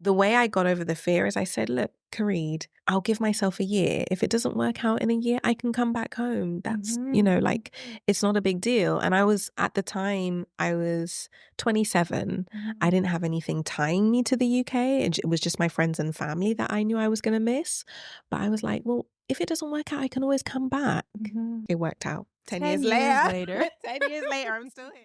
the way I got over the fear is I said, look, Kered, I'll give myself a year. If it doesn't work out in a year, I can come back home. That's, like, it's not a big deal. And at the time, I was 27. I didn't have anything tying me to the UK. It was just my friends and family that I knew I was going to miss. But I was like, well, if it doesn't work out, I can always come back. It worked out. 10 years later. 10 years later, I'm still here.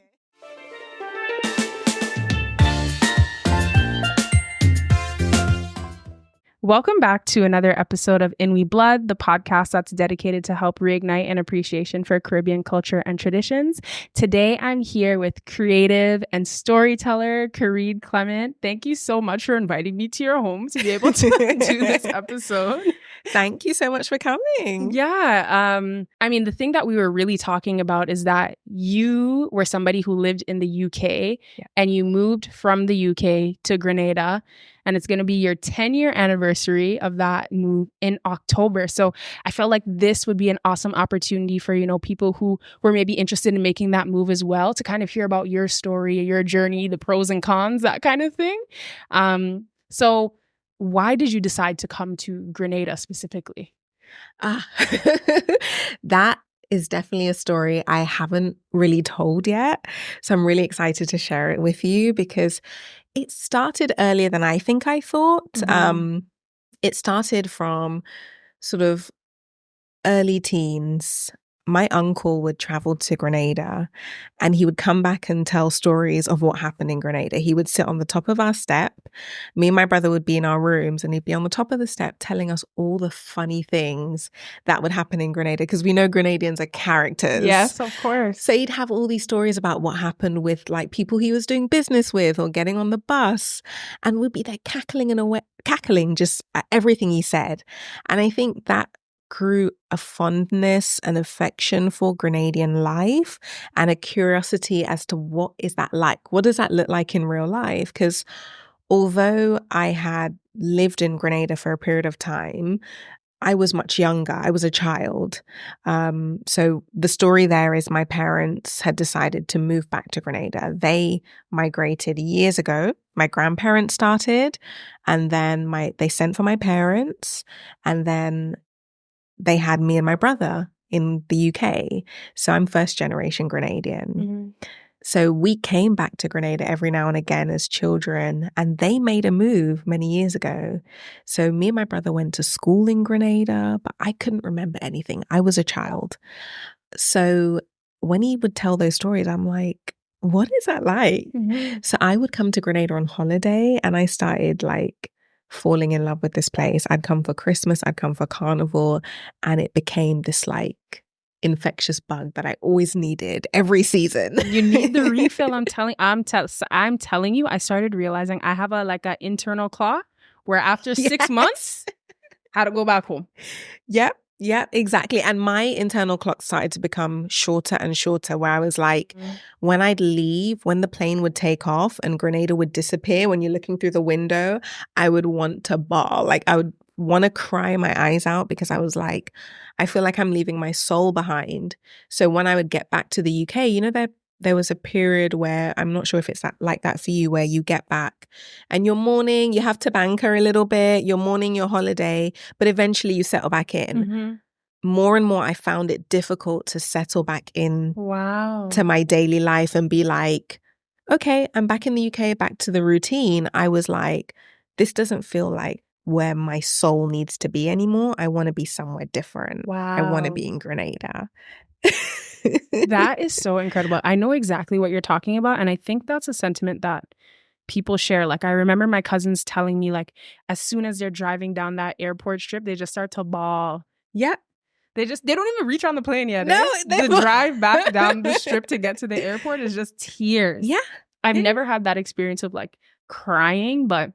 Welcome back to another episode of In We Blood, the podcast that's dedicated to help reignite an appreciation for Caribbean culture and traditions. Today, I'm here with creative and storyteller Kered Clement. Thank you so much for inviting me to your home to be able to do this episode. Thank you so much for coming. Yeah. I mean, the thing that we were really talking about is that you were somebody who lived in the UK and you moved from the UK to Grenada. And it's going to be your 10-year anniversary of that move in October. So I felt like this would be an awesome opportunity for, people who were maybe interested in making that move as well, to kind of hear about your story, your journey, the pros and cons, that kind of thing. So why did you decide to come to Grenada specifically? That is definitely a story I haven't really told yet. So I'm really excited to share it with you because it started earlier than I think I thought. It started from sort of early teens. My uncle would travel to Grenada and he would come back and tell stories of what happened in Grenada. He would sit on the top of our step. Me and my brother would be in our rooms and he'd be on the top of the step telling us all the funny things that would happen in Grenada, because we know Grenadians are characters. Yes, of course. So he'd have all these stories about what happened with like people he was doing business with or getting on the bus, and we'd be there cackling just at everything he said. And I think that grew a fondness and affection for Grenadian life and a curiosity as to what is that like? What does that look like in real life? Because although I had lived in Grenada for a period of time, I was much younger. I was a child. So the story there is my parents had decided to move back to Grenada. They migrated years ago. My grandparents started, and then they sent for my parents, and then they had me and my brother in the UK. So I'm first generation Grenadian. So we came back to Grenada every now and again as children, and they made a move many years ago. So me and my brother went to school in Grenada, but I couldn't remember anything. I was a child. So when he would tell those stories, I'm like, what is that like? So I would come to Grenada on holiday and I started like falling in love with this place. I'd come for Christmas, I'd come for Carnival, and it became this like infectious bug that I always needed every season. You need the refill. I'm telling you, I started realizing I have a internal clock where after 6 months, how to go back home. Yep, exactly. And my internal clock started to become shorter and shorter, where I was like, when I'd leave, when the plane would take off and Grenada would disappear, when you're looking through the window, I would want to bawl. Like I would want to cry my eyes out because I was like, I feel like I'm leaving my soul behind. So when I would get back to the UK, there was a period where, I'm not sure if it's like that for you, where you get back and you're mourning, you have to banker a little bit, you're mourning your holiday, but eventually you settle back in. More and more, I found it difficult to settle back in to my daily life and be like, okay, I'm back in the UK, back to the routine. I was like, this doesn't feel like where my soul needs to be anymore. I want to be somewhere different. I want to be in Grenada. That is so incredible. I know exactly what you're talking about. And I think that's a sentiment that people share. Like, I remember my cousins telling me, like, as soon as they're driving down that airport strip, they just start to bawl. Yeah. They don't even reach on the plane yet. No, the drive back down the strip to get to the airport is just tears. Yeah. I've never had that experience of like crying, but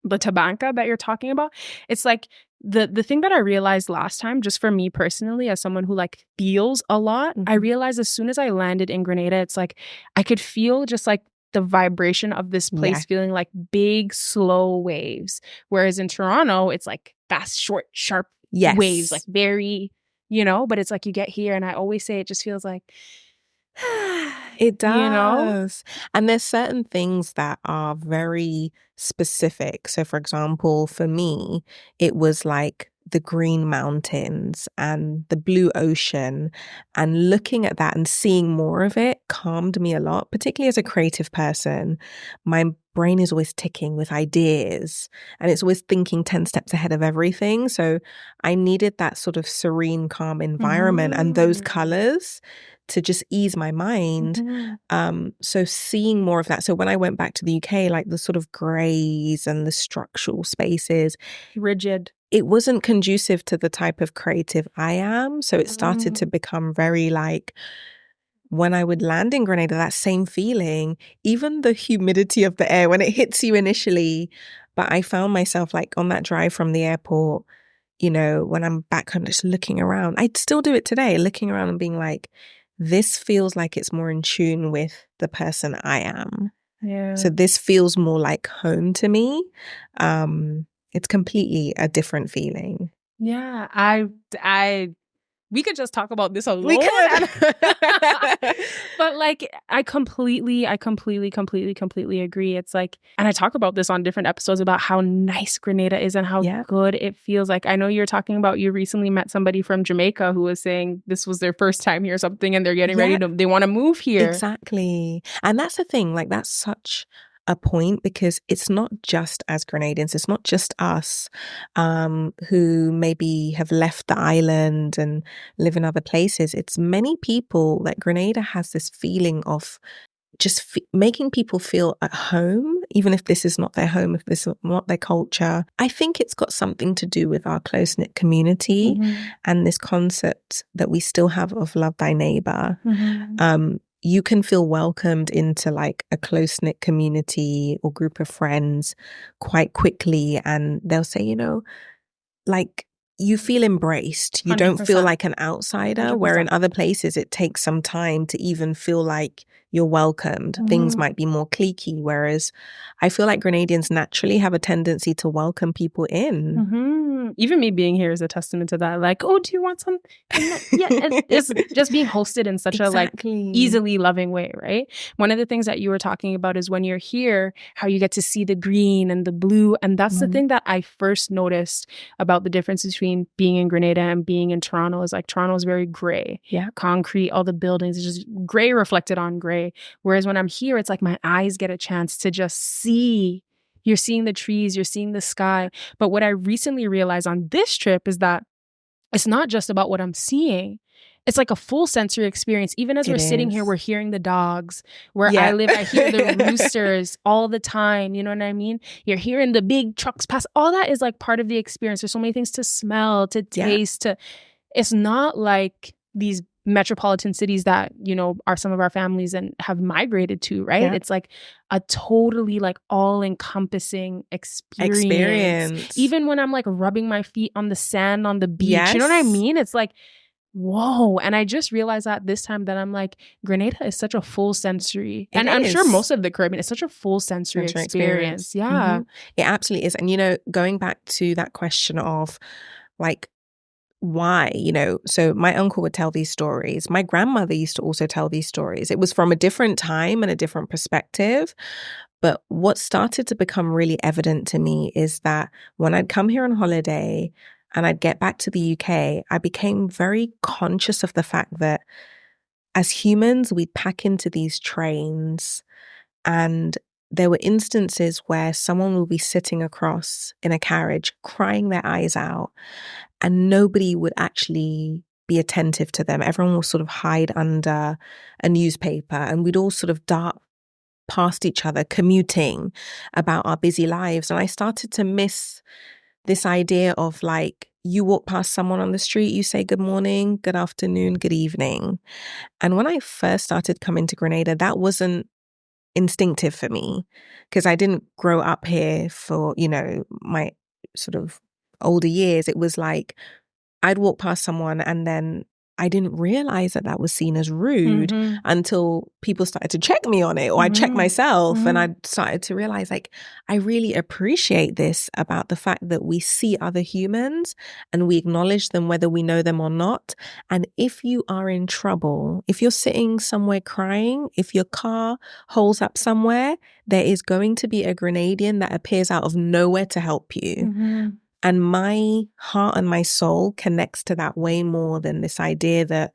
the tabanca that you're talking about, it's like the thing that I realized last time, just for me personally, as someone who like feels a lot, I realized as soon as I landed in Grenada, it's like I could feel just like the vibration of this place feeling like big, slow waves. Whereas in Toronto, it's like fast, short, sharp waves, like very, but it's like you get here and I always say it just feels like It You know? does. And there's certain things that are very specific. So, for example, for me, it was like the green mountains and the blue ocean. And looking at that and seeing more of it calmed me a lot, particularly as a creative person. My brain is always ticking with ideas and it's always thinking 10 steps ahead of everything. So I needed that sort of serene, calm environment and those colors to just ease my mind. So seeing more of that. So when I went back to the UK, like the sort of greys and the structural spaces, Rigid. it wasn't conducive to the type of creative I am. So it started to become very like, when I would land in Grenada, that same feeling, even the humidity of the air when it hits you initially. But I found myself like on that drive from the airport, you know, when I'm back home, just looking around. I still do it today, looking around and being like, this feels like it's more in tune with the person I am. Yeah. So this feels more like home to me. It's completely a different feeling. Yeah. We could just talk about this alone. We could. But like, I completely agree. It's like, and I talk about this on different episodes about how nice Grenada is and how good it feels. Like, I know you're talking about, you recently met somebody from Jamaica who was saying this was their first time here or something, and they're getting ready to, they want to move here. Exactly. And that's the thing, like that's such a point, because it's not just as Grenadians, it's not just us who maybe have left the island and live in other places. It's many people that Grenada has this feeling of just making people feel at home, even if this is not their home, if this is not their culture. I think it's got something to do with our close-knit community and this concept that we still have of love thy neighbor. You can feel welcomed into like a close-knit community or group of friends quite quickly. And they'll say, you know, like you feel embraced. You don't feel like an outsider, 100%. where in other places it takes some time to even feel like you're welcomed. Things might be more cliquey, whereas I feel like Grenadians naturally have a tendency to welcome people in. Even me being here is a testament to that. Like, oh, do you want some? Yeah, it's just being hosted in such a like easily loving way, right? One of the things that you were talking about is when you're here, how you get to see the green and the blue. And that's the thing that I first noticed about the difference between being in Grenada and being in Toronto is like Toronto is very gray. Yeah. Concrete, all the buildings, it's just gray reflected on gray. Whereas when I'm here, it's like my eyes get a chance to just see. You're seeing the trees, you're seeing the sky. But what I recently realized on this trip is that it's not just about what I'm seeing. It's like a full sensory experience. Even as we're sitting here, we're hearing the dogs. Where I live, I hear the roosters all the time. You know what I mean? You're hearing the big trucks pass. All that is like part of the experience. There's so many things to smell, to taste. It's not like these metropolitan cities that, you know, are some of our families and have migrated to, right? It's like a totally like all-encompassing experience. Even when I'm like rubbing my feet on the sand on the beach, you know what I mean? It's like, whoa. And I just realized that this time that I'm like, Grenada is such a full sensory, and I'm sure most of the Caribbean is such a full sensory experience. Yeah. It absolutely is. And, you know, going back to that question of like, why, you know, so my uncle would tell these stories. My grandmother used to also tell these stories. It was from a different time and a different perspective. But what started to become really evident to me is that when I'd come here on holiday and I'd get back to the UK, I became very conscious of the fact that as humans, we'd pack into these trains, and there were instances where someone will be sitting across in a carriage, crying their eyes out, and nobody would actually be attentive to them. Everyone will sort of hide under a newspaper, and we'd all sort of dart past each other, commuting about our busy lives. And I started to miss this idea of like, you walk past someone on the street, you say good morning, good afternoon, good evening. And when I first started coming to Grenada, that wasn't instinctive for me, because I didn't grow up here for, you know, my sort of older years. It was like I'd walk past someone and then I didn't realize that that was seen as rude until people started to check me on it, or I checked myself and I started to realize, like, I really appreciate this about the fact that we see other humans and we acknowledge them whether we know them or not. And if you are in trouble, if you're sitting somewhere crying, if your car holes up somewhere, there is going to be a Grenadian that appears out of nowhere to help you. And my heart and my soul connects to that way more than this idea that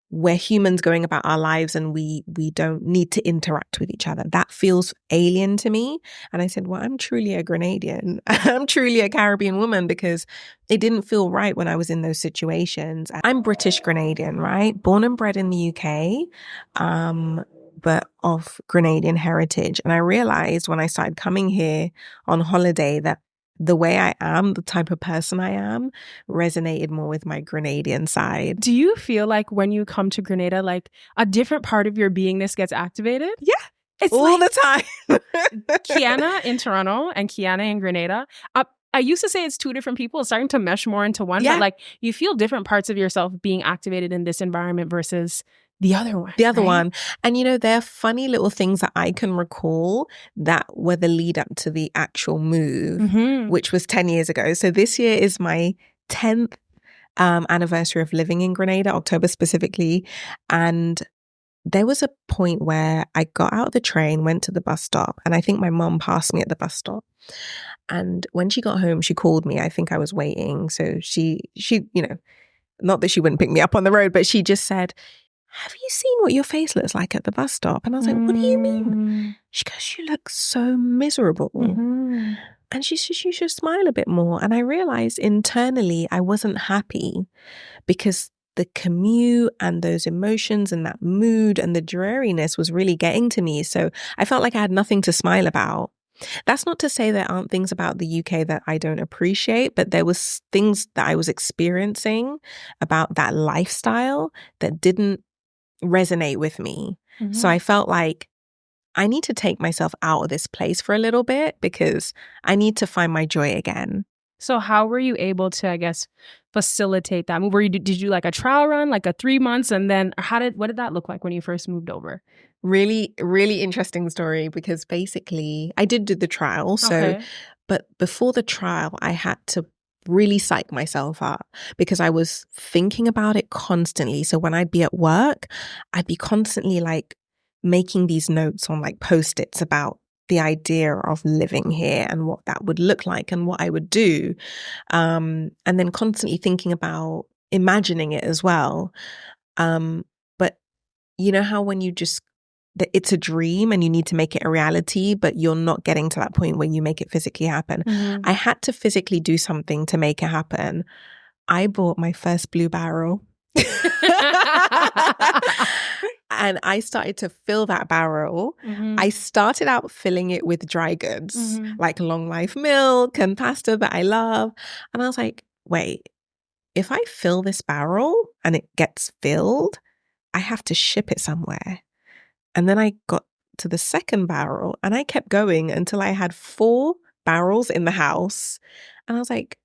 we're humans going about our lives and we don't need to interact with each other. That feels alien to me. And I said, well, I'm truly a Grenadian. I'm truly a Caribbean woman, because it didn't feel right when I was in those situations. I'm British Grenadian, right? Born and bred in the UK, but of Grenadian heritage. And I realized when I started coming here on holiday that the way I am, the type of person I am, resonated more with my Grenadian side. Do you feel like when you come to Grenada, like a different part of your beingness gets activated? Yeah. It's all like the time. Kiana in Toronto and Kiana in Grenada. I used to say it's two different people. It's starting to mesh more into one. Yeah. But like you feel different parts of yourself being activated in this environment versus the other one. The other right? one. And, you know, there are funny little things that I can recall that were the lead up to the actual move, which was 10 years ago. So this year is my 10th anniversary of living in Grenada, October specifically. And there was a point where I got out of the train, went to the bus stop, and I think my mom passed me at the bus stop. And when she got home, she called me. I think I was waiting. So she, you know, not that she wouldn't pick me up on the road, but she just said, have you seen what your face looks like at the bus stop? And I was like, what do you mean? She goes, you look so miserable. And she says, you should smile a bit more. And I realized internally I wasn't happy because the commute and those emotions and that mood and the dreariness was really getting to me. So I felt like I had nothing to smile about. That's not to say there aren't things about the UK that I don't appreciate, but there was things that I was experiencing about that lifestyle that didn't resonate with me. So I felt like I need to take myself out of this place for a little bit because I need to find my joy again. So how were you able to, I guess, facilitate that move? Did you do like a trial run, like a 3 months? And then what did that look like when you first moved over? Really, really interesting story, because basically I did do the trial. So, but before the trial, I had to really psych myself up because I was thinking about it constantly. So when I'd be at work, I'd be constantly like making these notes on like Post-its about the idea of living here and what that would look like and what I would do. And then constantly thinking about imagining it as well. But you know how when you just, it's a dream and you need to make it a reality, but you're not getting to that point where you make it physically happen. I had to physically do something to make it happen. I bought my first blue barrel. And I started to fill that barrel. I started out filling it with dry goods, like long life milk and pasta that I love. And I was like, wait, if I fill this barrel and it gets filled, I have to ship it somewhere. And then I got to the second barrel and I kept going until I had 4 barrels in the house. And I was like,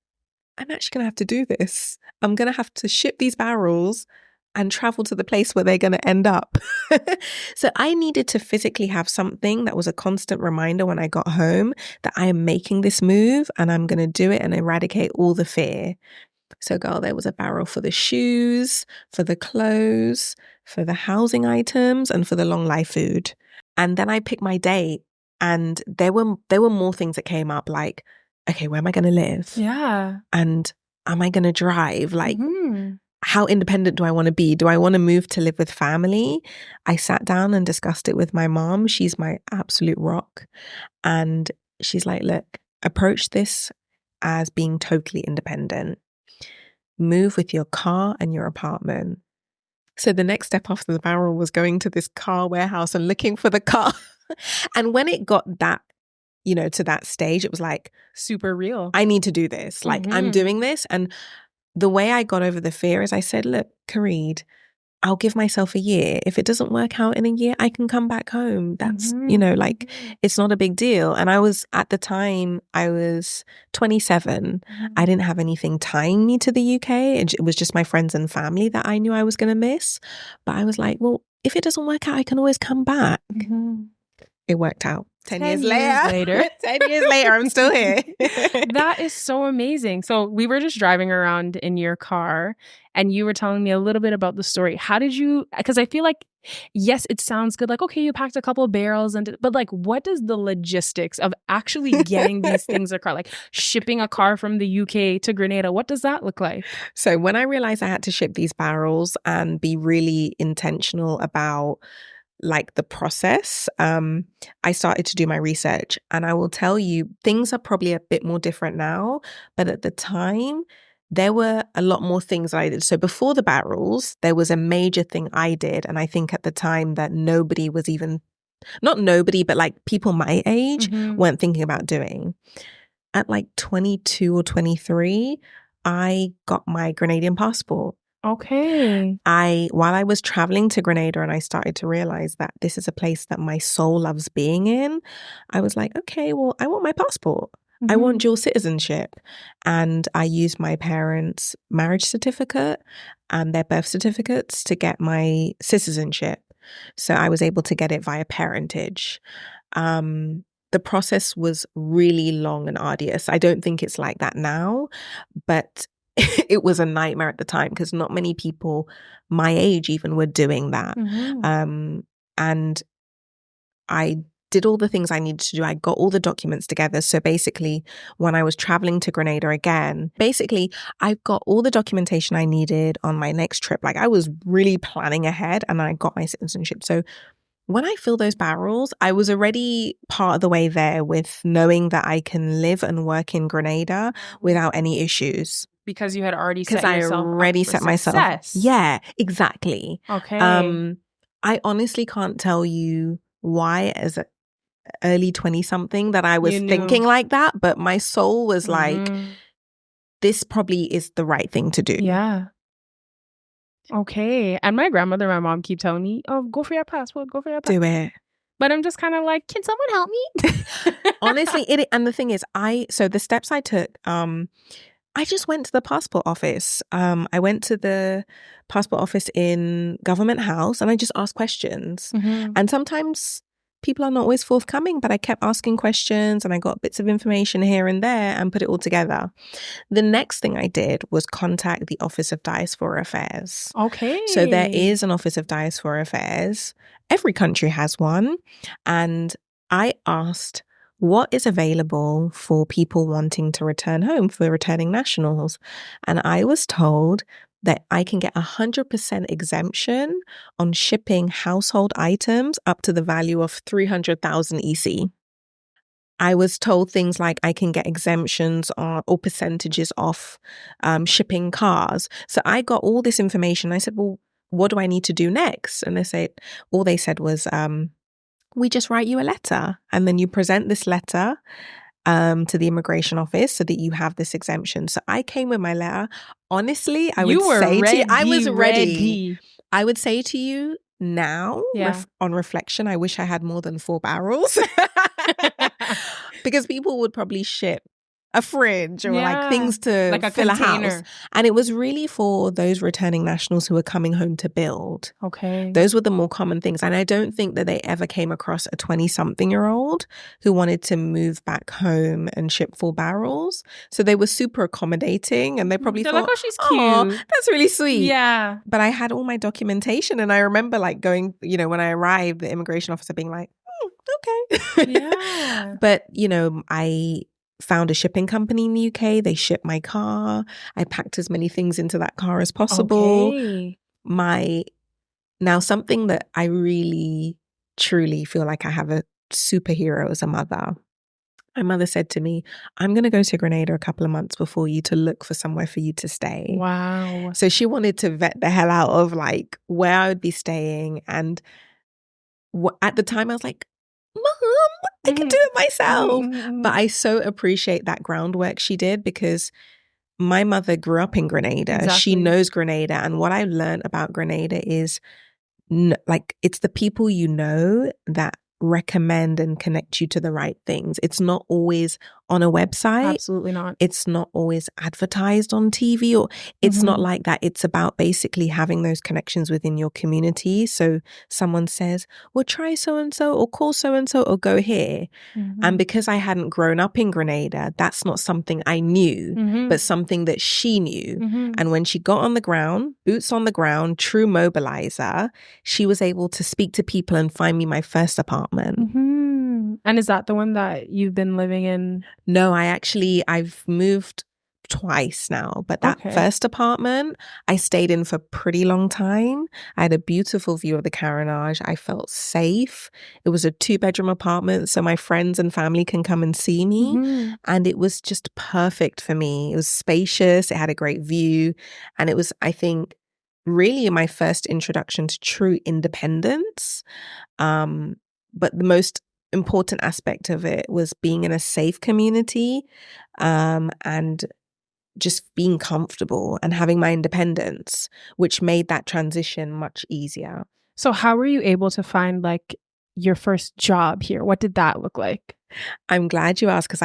I'm actually going to have to do this. I'm going to have to ship these barrels and travel to the place where they're going to end up. So I needed to physically have something that was a constant reminder when I got home that I am making this move and I'm going to do it and eradicate all the fear. So girl, there was a barrel for the shoes, for the clothes, for the housing items, and for the long life food. And then I picked my date, and there were more things that came up, like, okay, where am I going to live? Yeah. And am I going to drive? Like, how independent do I want to be? Do I want to move to live with family? I sat down and discussed it with my mom. She's my absolute rock. And she's like, look, approach this as being totally independent. Move with your car and your apartment. So the next step after the barrel was going to this car warehouse and looking for the car. And when it got that, you know, to that stage, it was like, super real. I need to do this. Like, I'm doing this. And the way I got over the fear is I said, look, Kered, I'll give myself a year. If it doesn't work out in a year, I can come back home. That's, like, it's not a big deal. And at the time, I was 27. I didn't have anything tying me to the UK. It was just my friends and family that I knew I was going to miss. But I was like, well, if it doesn't work out, I can always come back. It worked out. 10 years later. 10 years later, I'm still here. That is so amazing. So we were just driving around in your car and you were telling me a little bit about the story. How did you, because I feel like, yes, it sounds good. Like, okay, you packed a couple of barrels, but like, what is the logistics of actually getting these things across? Like shipping a car from the UK to Grenada, what does that look like? So when I realized I had to ship these barrels and be really intentional about like the process, I started to do my research. And I will tell you, things are probably a bit more different now. But at the time, there were a lot more things I did. So before the barrels, there was a major thing I did. And I think at the time that nobody was even, not nobody, but like people my age weren't thinking about doing. At like 22 or 23, I got my Grenadian passport. Okay. While I was traveling to Grenada and I started to realize that this is a place that my soul loves being in, I was like, okay, well, I want my passport. I want dual citizenship. And I used my parents' marriage certificate and their birth certificates to get my citizenship. So I was able to get it via parentage. The process was really long and arduous. I don't think it's like that now, but it was a nightmare at the time because not many people my age even were doing that. And I did all the things I needed to do. I got all the documents together. So basically, when I was traveling to Grenada again, I got all the documentation I needed on my next trip. Like I was really planning ahead and I got my citizenship. So when I fill those barrels, I was already part of the way there with knowing that I can live and work in Grenada without any issues. Because you had already set Because yourself I already up for set myself. success. Yeah, exactly. Okay. I honestly can't tell you why as an early 20-something that I was thinking like that, but my soul was like, this probably is the right thing to do. Yeah. Okay. And my grandmother, my mom keep telling me, oh, go for your passport, go for your passport. Do it. But I'm just kind of like, can someone help me? Honestly, and the thing is, so the steps I took, I just went to the passport office. I went to the passport office in Government House and I just asked questions. And sometimes people are not always forthcoming, but I kept asking questions and I got bits of information here and there and put it all together. The next thing I did was contact the Office of Diaspora Affairs. Okay. So there is an Office of Diaspora Affairs. Every country has one. And I asked, what is available for people wanting to return home, for returning nationals? And I was told that I can get 100% exemption on shipping household items up to the value of 300,000 EC. I was told things like I can get exemptions or percentages off shipping cars. So I got all this information. I said, well, what do I need to do next? And all they said was, we just write you a letter and then you present this letter to the immigration office so that you have this exemption. So I came with my letter. Honestly, I was ready. I would say to you now, on reflection, I wish I had more than 4 barrels because people would probably ship a fridge or like things to like a fill container. a house. And it was really for those returning nationals who were coming home to build. Okay. Those were the more common things. And I don't think that they ever came across a 20-something-year-old who wanted to move back home and ship 4 barrels. So they were super accommodating and they probably thought, like, oh, she's cute. That's really sweet. Yeah. But I had all my documentation and I remember like going, when I arrived, the immigration officer being like, okay. Yeah. But, I found a shipping company in the UK. They shipped my car. I packed as many things into that car as possible. Okay. Now, something that I really, truly feel like I have a superhero as a mother. My mother said to me, I'm going to go to Grenada a couple of months before you to look for somewhere for you to stay. Wow. So she wanted to vet the hell out of like where I would be staying. And at the time I was like, Mom, I can do it myself. But I so appreciate that groundwork she did because my mother grew up in Grenada. Exactly. She knows Grenada. And what I learned about Grenada is like it's the people you know that recommend and connect you to the right things. It's not always on a website. Absolutely not. It's not always advertised on TV, or it's not like that. It's about basically having those connections within your community. So someone says, well, try so-and-so or call so-and-so or go here. And because I hadn't grown up in Grenada, that's not something I knew, but something that she knew. And when she got on the ground, boots on the ground, true mobilizer, she was able to speak to people and find me my first apartment. And is that the one that you've been living in? No, I've moved twice now, but that first apartment I stayed in for a pretty long time. I had a beautiful view of the Carenage. I felt safe. It was a 2-bedroom apartment, so my friends and family can come and see me. And it was just perfect for me. It was spacious. It had a great view. And it was, I think, really my first introduction to true independence. But the most important aspect of it was being in a safe community, and just being comfortable and having my independence, which made that transition much easier. So how were you able to find like your first job here? What did that look like? I'm glad you asked, because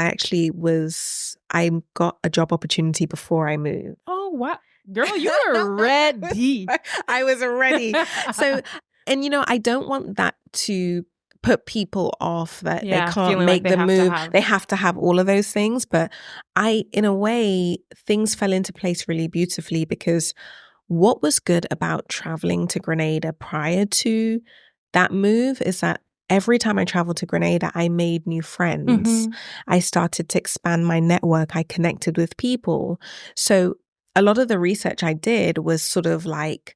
I got a job opportunity before I moved. Oh, wow. Girl, you were ready. I was ready. So, and I don't want that to put people off that they can't make the move. They have to have all of those things. But in a way, things fell into place really beautifully, because what was good about traveling to Grenada prior to that move is that every time I traveled to Grenada, I made new friends. I started to expand my network. I connected with people. So a lot of the research I did was sort of like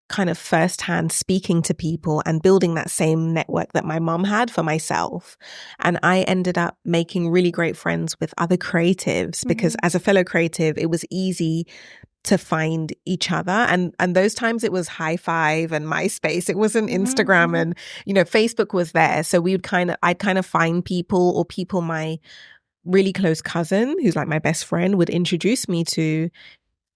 kind of firsthand speaking to people and building that same network that my mom had for myself. And I ended up making really great friends with other creatives, because as a fellow creative, it was easy to find each other. And those times it was High Five and MySpace. It wasn't Instagram and, Facebook was there. So I'd kind of find people, or people my really close cousin, who's like my best friend, would introduce me to.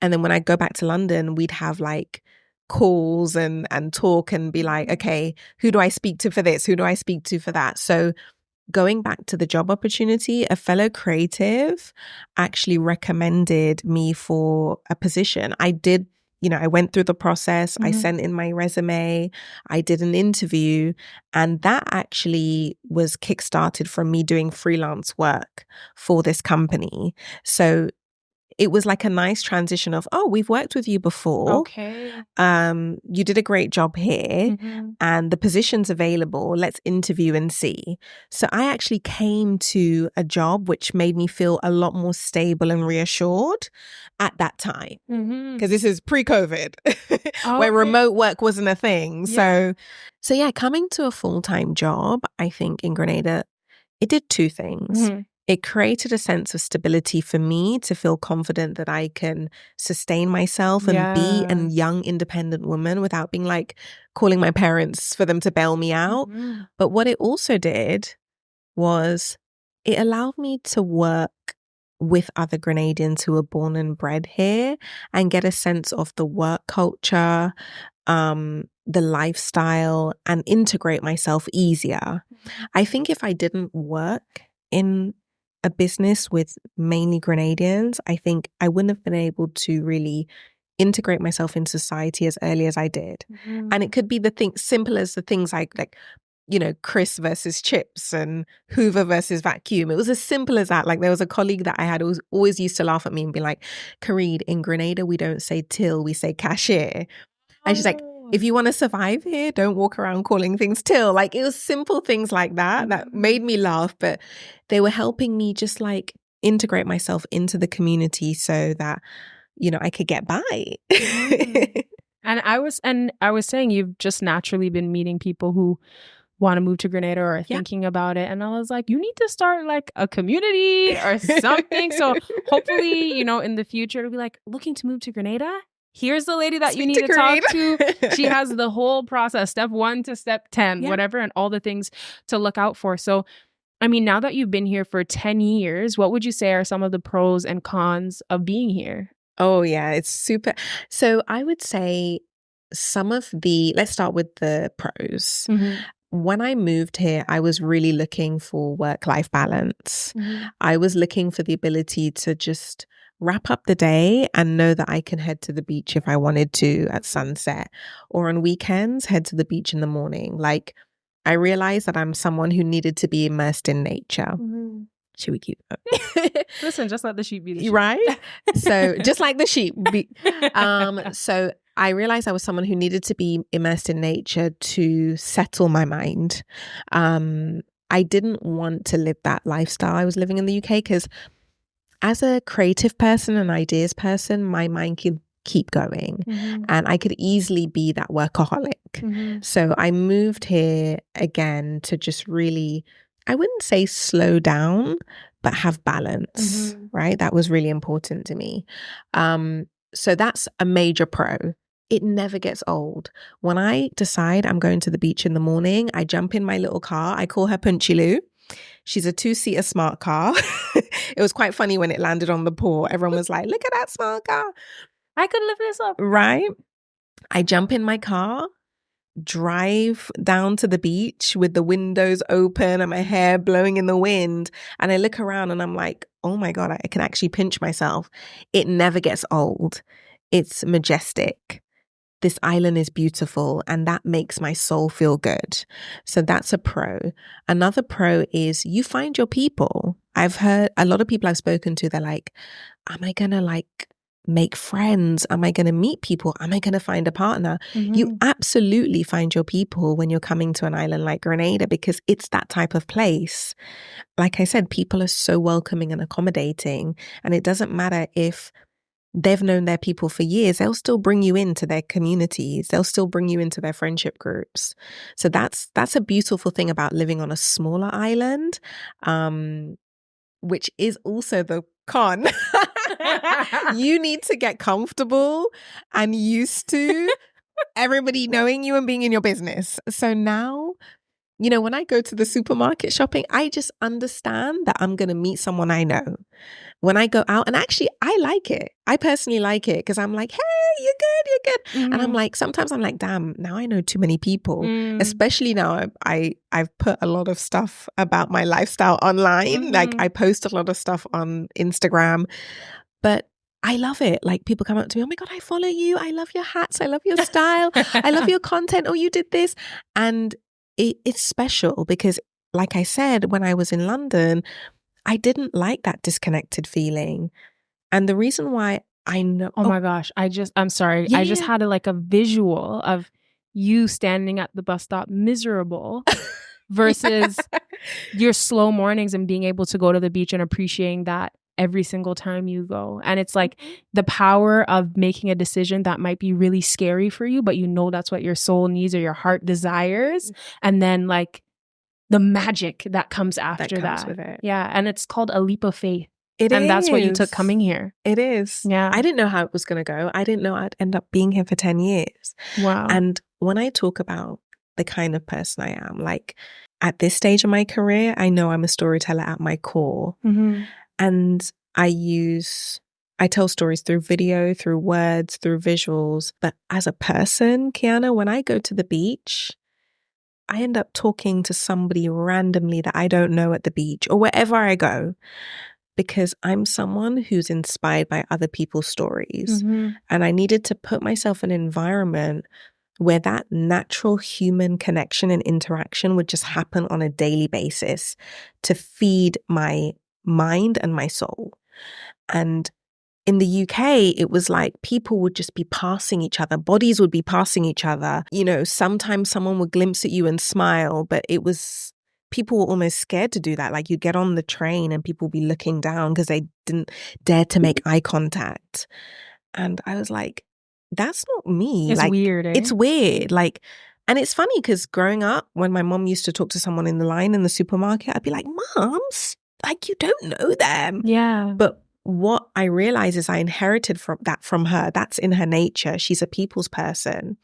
And then when I go back to London, we'd have like calls and talk and be like, okay, who do I speak to for this? Who do I speak to for that? So going back to the job opportunity, a fellow creative actually recommended me for a position. I did, I went through the process. I sent in my resume. I did an interview, and that actually was kickstarted from me doing freelance work for this company. So it was like a nice transition of, oh, we've worked with you before. Okay. You did a great job here, and the position's available. Let's interview and see. So I actually came to a job which made me feel a lot more stable and reassured at that time. Because this is pre-COVID, where remote work wasn't a thing. Yeah. So yeah, coming to a full-time job, I think in Grenada, it did two things. It created a sense of stability for me to feel confident that I can sustain myself and be a young, independent woman without being like calling my parents for them to bail me out. But what it also did was it allowed me to work with other Grenadians who were born and bred here and get a sense of the work culture, the lifestyle, and integrate myself easier. I think if I didn't work in a business with mainly Grenadians, I think I wouldn't have been able to really integrate myself in society as early as I did. And it could be simple as the things like Chris versus chips and Hoover versus vacuum. It was as simple as that. Like there was a colleague that I had who always used to laugh at me and be like, Kered, in Grenada, we don't say till, we say cashier. And she's like, if you want to survive here, don't walk around calling things till. Like it was simple things like that made me laugh, but they were helping me just like integrate myself into the community so that, I could get by. And I was saying you've just naturally been meeting people who want to move to Grenada or are thinking about it. And I was like, you need to start like a community or something. So hopefully, in the future, it'll be like, looking to move to Grenada? Here's the lady that you need to talk to. She has the whole process, step 1 to step 10, whatever, and all the things to look out for. So I mean, now that you've been here for 10 years, what would you say are some of the pros and cons of being here? Oh, yeah, it's super. So I would say let's start with the pros. Mm-hmm. When I moved here, I was really looking for work-life balance. Mm-hmm. I was looking for the ability to just wrap up the day and know that I can head to the beach if I wanted to at sunset, or on weekends, head to the beach in the morning. Like, I realized that I'm someone who needed to be immersed in nature. Mm-hmm. Should we keep that? Listen, just let the sheep be the sheep. Right? So just like the sheep. So I realized I was someone who needed to be immersed in nature to settle my mind. I didn't want to live that lifestyle I was living in the UK because as a creative person, an ideas person, my mind can keep going. Mm-hmm. And I could easily be that workaholic. Mm-hmm. So I moved here again to just really, I wouldn't say slow down, but have balance, right? That was really important to me. So that's a major pro. It never gets old. When I decide I'm going to the beach in the morning, I jump in my little car. I call her Punchiloo. She's a 2-seater smart car. It was quite funny when it landed on the port. Everyone was like, look at that smart car. I could lift this up. Right? I jump in my car, drive down to the beach with the windows open and my hair blowing in the wind. And I look around and I'm like, oh my God, I can actually pinch myself. It never gets old. It's majestic. This island is beautiful and that makes my soul feel good. So that's a pro. Another pro is you find your people. I've heard a lot of people I've spoken to, they're like, am I going to make friends? Am I going to meet people? Am I going to find a partner? Mm-hmm. You absolutely find your people when you're coming to an island like Grenada because it's that type of place. Like I said, people are so welcoming and accommodating, and it doesn't matter if they've known their people for years, they'll still bring you into their communities. They'll still bring you into their friendship groups. So that's a beautiful thing about living on a smaller island, which is also the con. You need to get comfortable and used to everybody knowing you and being in your business. So now, when I go to the supermarket shopping, I just understand that I'm going to meet someone I know. When I go out, and actually I like it. I personally like it because I'm like, hey, you're good. Mm-hmm. And I'm like, sometimes I'm like, damn, now I know too many people, especially now I've put a lot of stuff about my lifestyle online. Mm-hmm. Like I post a lot of stuff on Instagram, but I love it. Like people come up to me, oh my God, I follow you. I love your hats. I love your style. I love your content. Oh, you did this. And it's special because like I said, when I was in London, I didn't like that disconnected feeling. And the reason why I know... Oh my gosh. I'm sorry. Yeah, I just had a visual of you standing at the bus stop miserable versus your slow mornings and being able to go to the beach and appreciating that every single time you go. And it's like the power of making a decision that might be really scary for you, but that's what your soul needs or your heart desires. And then the magic that comes after that. With it. Yeah. And it's called a leap of faith. It and is. That's what you took coming here. It is. Yeah. I didn't know how it was going to go. I didn't know I'd end up being here for 10 years. Wow. And when I talk about the kind of person I am, like at this stage of my career, I know I'm a storyteller at my core. Mm-hmm. And I tell stories through video, through words, through visuals. But as a person, Kiana, when I go to the beach, I end up talking to somebody randomly that I don't know at the beach or wherever I go, because I'm someone who's inspired by other people's stories. Mm-hmm. And I needed to put myself in an environment where that natural human connection and interaction would just happen on a daily basis to feed my mind and my soul. And in the UK, it was like people would just be passing each other. Bodies would be passing each other. Sometimes someone would glimpse at you and smile, but people were almost scared to do that. Like you get on the train and people would be looking down because they didn't dare to make eye contact. And I was like, that's not me. It's weird. It's weird. And it's funny because growing up, when my mom used to talk to someone in the line in the supermarket, I'd be like, Moms, you don't know them. Yeah. But what I realize is I inherited from her. That's in her nature. She's a people's person.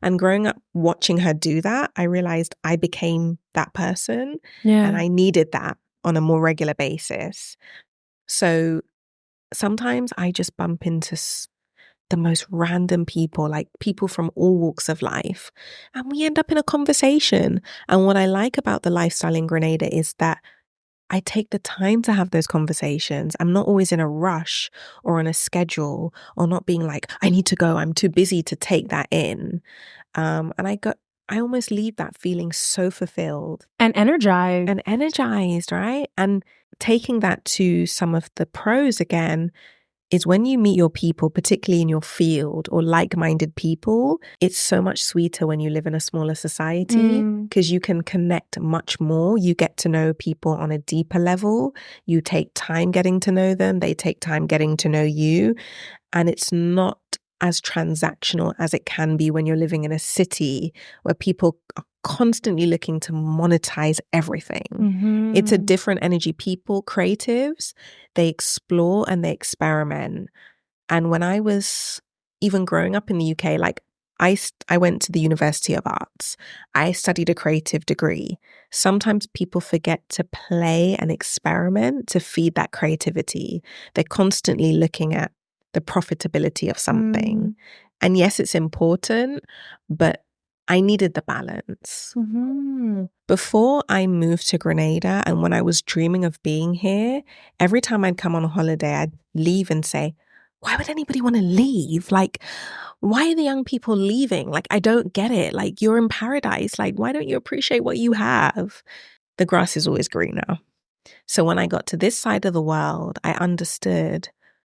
And growing up watching her do that, I realized I became that person. And I needed that on a more regular basis. So sometimes I just bump into the most random people, like people from all walks of life. And we end up in a conversation. And what I like about the lifestyle in Grenada is that I take the time to have those conversations. I'm not always in a rush or on a schedule or not being like, I need to go. I'm too busy to take that in. And I almost leave that feeling so fulfilled. And energized. Right? And taking that to some of the pros again, is when you meet your people, particularly in your field or like-minded people, it's so much sweeter when you live in a smaller society because you can connect much more. You get to know people on a deeper level. You take time getting to know them. They take time getting to know you. And it's not as transactional as it can be when you're living in a city where people are constantly looking to monetize everything. It's a different energy. People, creatives, they explore and they experiment. And when I was even growing up in the UK, like I went to the University of Arts. I studied a creative degree. Sometimes people forget to play and experiment to feed that creativity. They're constantly looking at the profitability of something. And yes, it's important, but I needed the balance. Before I moved to Grenada and when I was dreaming of being here, every time I'd come on a holiday, I'd leave and say, why would anybody want to leave? Like, why are the young people leaving? Like, I don't get it. Like, you're in paradise. Like, why don't you appreciate what you have? The grass is always greener. So when I got to this side of the world, I understood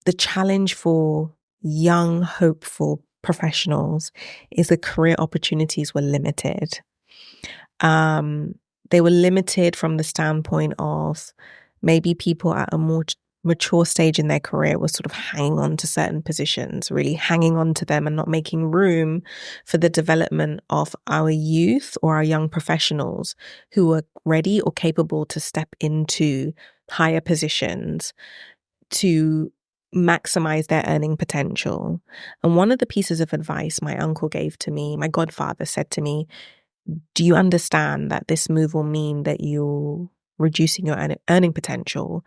the challenge for young, hopeful professionals is the career opportunities were limited. They were limited from the standpoint of maybe people at a more mature stage in their career were sort of hanging on to certain positions, really hanging on to them and not making room for the development of our youth or our young professionals who are ready or capable to step into higher positions to maximize their earning potential. And one of the pieces of advice my uncle gave to me, my godfather said to me, do you understand that this move will mean that you're reducing your earning potential?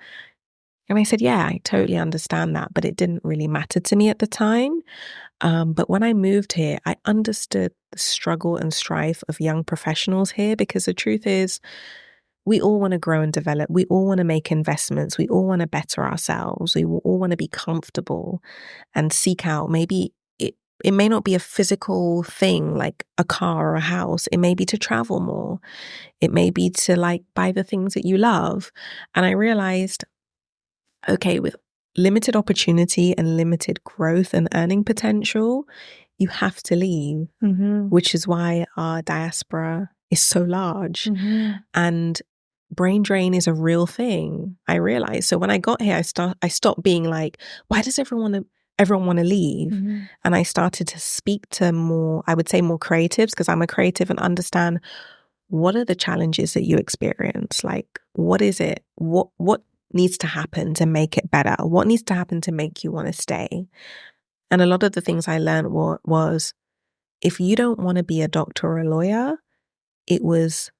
And I said, yeah, I totally understand that, but it didn't really matter to me at the time. But when I moved here, I understood the struggle and strife of young professionals here, because the truth is, we all want to grow and develop. We all want to make investments. We all want to better ourselves. We all want to be comfortable and seek out. Maybe it may not be a physical thing like a car or a house. It may be to travel more. It may be to like buy the things that you love. And I realized, okay, with limited opportunity and limited growth and earning potential, you have to leave, which is why our diaspora is so large. And brain drain is a real thing, I realized. So when I got here, I stopped being like, why does everyone want to leave? And I started to speak to more, I would say more creatives, because I'm a creative, and understand what are the challenges that you experience? Like, what is it? What needs to happen to make it better? What needs to happen to make you want to stay? And a lot of the things I learned was if you don't want to be a doctor or a lawyer, it was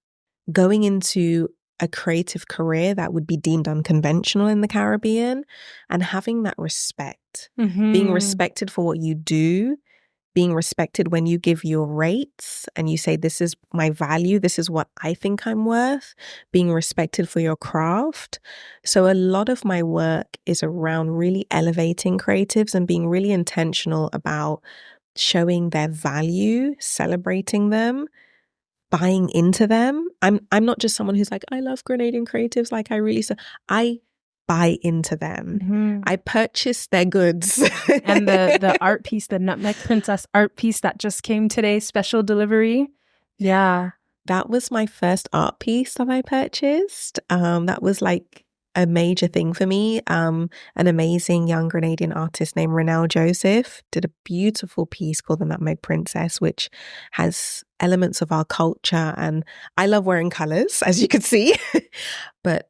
going into a creative career that would be deemed unconventional in the Caribbean, and having that respect, being respected for what you do, being respected when you give your rates and you say, this is my value, this is what I think I'm worth, being respected for your craft. So a lot of my work is around really elevating creatives and being really intentional about showing their value, celebrating them, buying into them. I'm not just someone who's like, I love Grenadian creatives. Like I buy into them. I purchase their goods. And the art piece, the Nutmeg Princess art piece that just came today, special delivery. Yeah. That was my first art piece that I purchased. That was like a major thing for me. An amazing young Grenadian artist named Renelle Joseph did a beautiful piece called the Nutmeg Princess, which has elements of our culture. And I love wearing colors, as you could see. But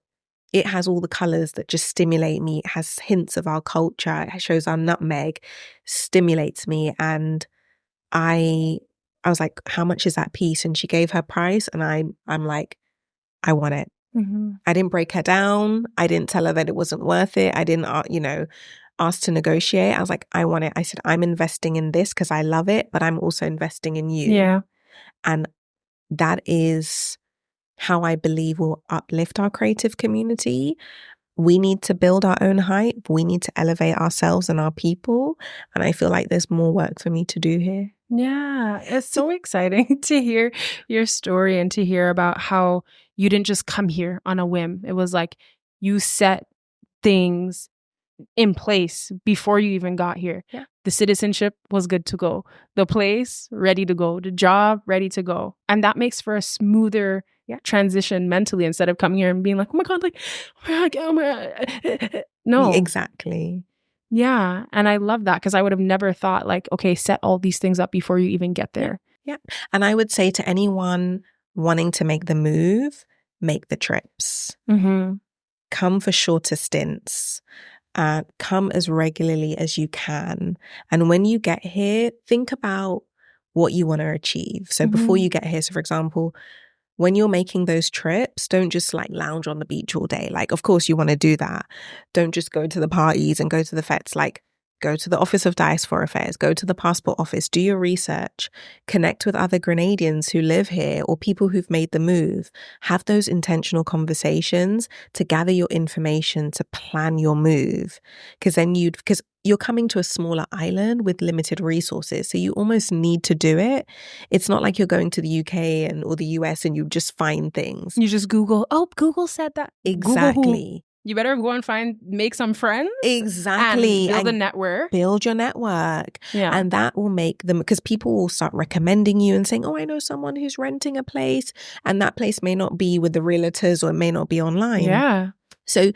it has all the colors that just stimulate me. It has hints of our culture. It shows our nutmeg, stimulates me. And I was like, how much is that piece? And she gave her price. And I'm like, I want it. Mm-hmm. I didn't break her down. I didn't tell her that it wasn't worth it. I didn't, ask to negotiate. I was like, I want it. I said, I'm investing in this because I love it, but I'm also investing in you. Yeah. And that is how I believe will uplift our creative community. We need to build our own hype. We need to elevate ourselves and our people. And I feel like there's more work for me to do here. Yeah, it's so exciting to hear your story and to hear about how you didn't just come here on a whim. It was like you set things in place before you even got here. Yeah. The citizenship was good to go. The place, ready to go. The job, ready to go. And that makes for a smoother transition mentally instead of coming here and being like, oh my God, oh my God. No. Exactly. Yeah. And I love that because I would have never thought like, okay, set all these things up before you even get there. Yeah. And I would say to anyone wanting to make the move, make the trips. Mm-hmm. Come for shorter stints. Come as regularly as you can. And when you get here, think about what you want to achieve. So before you get here, so for example, when you're making those trips, don't just like lounge on the beach all day. Like, of course you want to do that. Don't just go to the parties and go to the fetes. Like, go to the Office of Diaspora Affairs, go to the passport office, do your research, connect with other Grenadians who live here or people who've made the move. Have those intentional conversations to gather your information to plan your move. Because you're coming to a smaller island with limited resources. So you almost need to do it. It's not like you're going to the UK or the US and you just find things. You just Google, Google said that. Exactly. You better go and make some friends. Exactly. And build a network. Build your network. Yeah. And that will make them, because people will start recommending you and saying, oh, I know someone who's renting a place. And that place may not be with the realtors or it may not be online. Yeah. So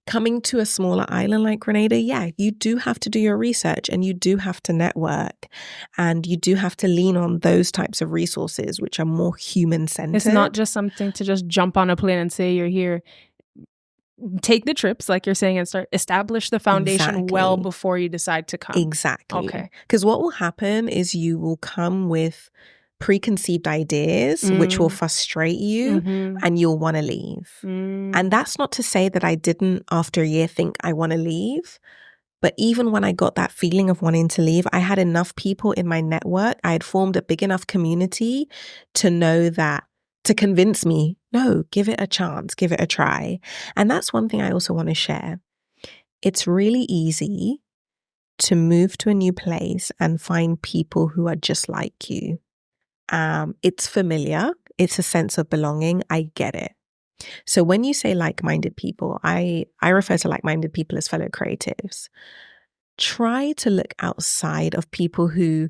coming to a smaller island like Grenada, you do have to do your research and you do have to network and you do have to lean on those types of resources, which are more human-centered. It's not just something to just jump on a plane and say you're here. Take the trips, like you're saying, and establish the foundation well before you decide to come. Exactly. Okay. Because what will happen is you will come with preconceived ideas, which will frustrate you and you'll want to leave. And that's not to say that I didn't, after a year, think I want to leave. But even when I got that feeling of wanting to leave, I had enough people in my network. I had formed a big enough community to know that, to convince me, no, give it a chance, give it a try. And that's one thing I also want to share. It's really easy to move to a new place and find people who are just like you. It's familiar. It's a sense of belonging. I get it. So when you say like-minded people, I refer to like-minded people as fellow creatives. Try to look outside of people who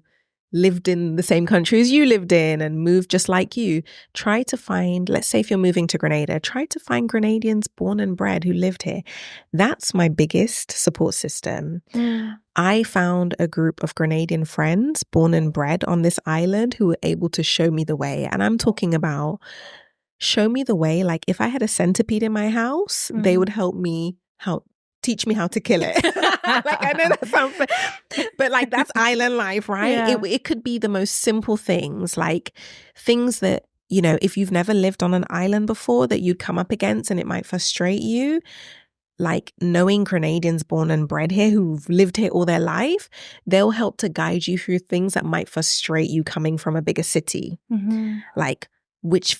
lived in the same country as you lived in and moved just like you. Try to find, let's say if you're moving to Grenada, try to find Grenadians born and bred who lived here. That's my biggest support system. I found a group of Grenadian friends born and bred on this island who were able to show me the way. And I'm talking about show me the way. Like if I had a centipede in my house, they would teach me how to kill it. Like I know that sounds, but like that's island life, right? Yeah. It could be the most simple things, like things that, you know, if you've never lived on an island before that you'd come up against and it might frustrate you. Like knowing Grenadians born and bred here who've lived here all their life, they'll help to guide you through things that might frustrate you coming from a bigger city. Like which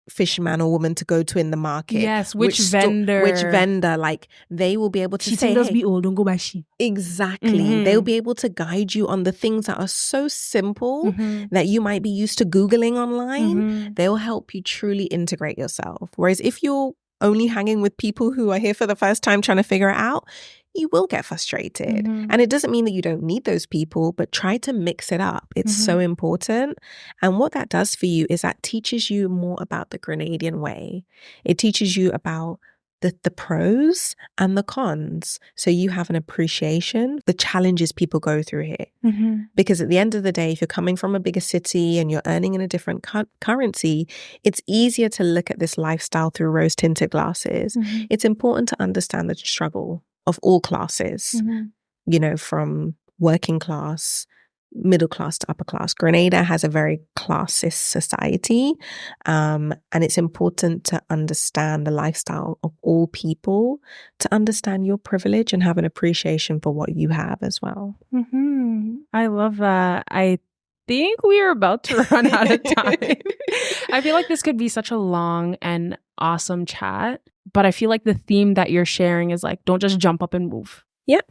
fishman or woman to go to in the market. Yes, which vendor. Like they will be able to she say, hey, be old, don't go by she. Exactly. They'll be able to guide you on the things that are so simple that you might be used to Googling online. They'll help you truly integrate yourself. Whereas if you're only hanging with people who are here for the first time trying to figure it out, you will get frustrated. And it doesn't mean that you don't need those people, but try to mix it up. It's so important. And what that does for you is that teaches you more about the Grenadian way. It teaches you about the pros and the cons. So you have an appreciation, the challenges people go through here. Because at the end of the day, if you're coming from a bigger city and you're earning in a different currency, it's easier to look at this lifestyle through rose-tinted glasses. It's important to understand the struggle of all classes, you know, from working class, middle class to upper class. Grenada has a very classist society, and it's important to understand the lifestyle of all people, to understand your privilege and have an appreciation for what you have as well. I love that. I think we are about to run out of time. I feel like this could be such a long and awesome chat, but I feel like the theme that you're sharing is like, don't just jump up and move. Yeah.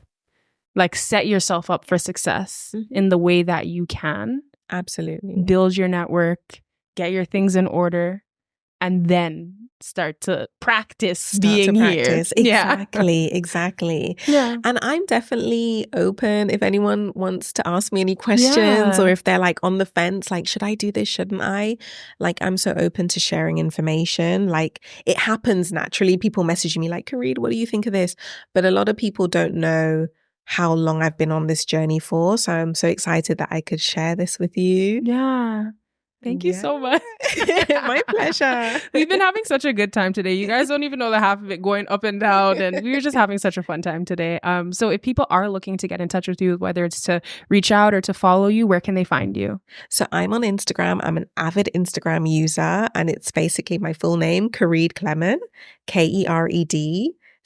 Like, set yourself up for success in the way that you can. Absolutely. Build your network, get your things in order, and then start to practice being here. Exactly, exactly. Yeah. And I'm definitely open if anyone wants to ask me any questions or if they're like on the fence, like, should I do this? Shouldn't I? Like, I'm so open to sharing information. Like, it happens naturally. People message me like, Kered, what do you think of this? But a lot of people don't know how long I've been on this journey for. So I'm so excited that I could share this with you. Yeah. Thank you so much. My pleasure. We've been having such a good time today. You guys don't even know the half of it going up and down. And we were just having such a fun time today. So if people are looking to get in touch with you, whether it's to reach out or to follow you, where can they find you? So I'm on Instagram. I'm an avid Instagram user. And it's basically my full name, Kered Clement, Kered.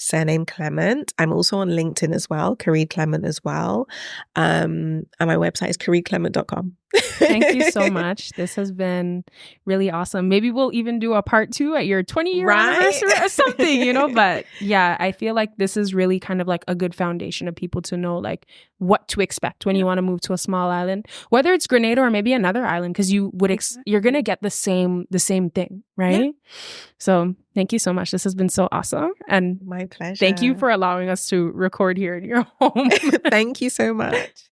Surname Clement. I'm also on LinkedIn as well, Kered Clement as well. And my website is keredclement.com. Thank you so much. This has been really awesome. Maybe we'll even do a part 2 at your 20-year anniversary or something, you know? But yeah, I feel like this is really kind of like a good foundation of people to know like what to expect when you want to move to a small island, whether it's Grenada or maybe another island, because you would you're going to get the same thing, right? Yeah. So thank you so much. This has been so awesome. And my pleasure. Thank you for allowing us to record here in your home. Thank you so much.